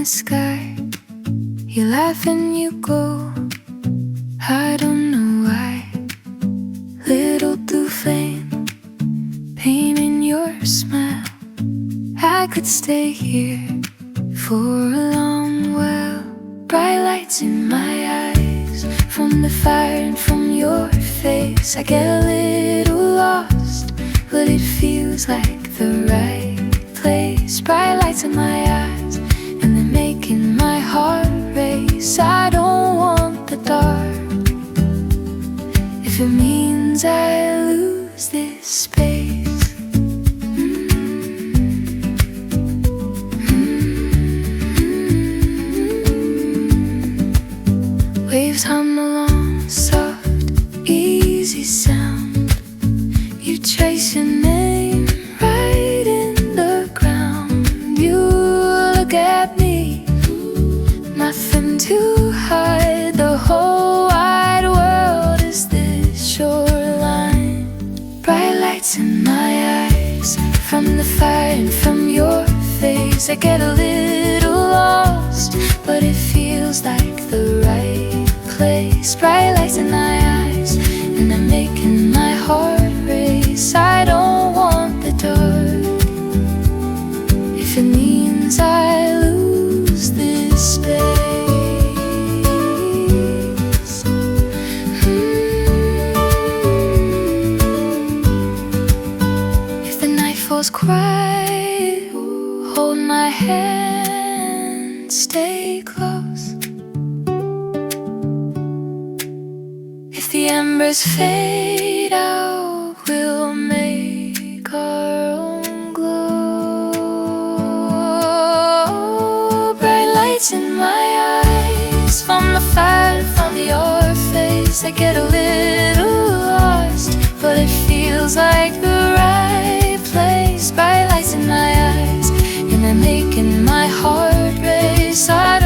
the sky. You laugh and you go, I don't know why. Little blue flame, pain in your smile. I could stay here for a long while. Bright lights in my eyes, from the fire and from your face. I get a little lost, but it feels like the right place. Bright lights in my eyes, and they're making my heart race. I don't want the dark, if it means I lose this space. Waves hum along, soft, easy sound. You trace your name right in the ground. You look at me, nothing to hide. The whole wide world is this shoreline. Bright lights in my eyes, from the fire and from your face. I get a little lost, but it feels like the right place. Bright lights in my eyes, and they're making my heart race. I don't want the dark, if it means I lose this space. If the night falls quiet, hold my hand, stay close. If the embers fade out, we'll make our own glow. Bright lights in my eyes, from the fire, from your face. I get a little lost, but it feels like the right place. Bright lights in my eyes, and they're making my heart race. I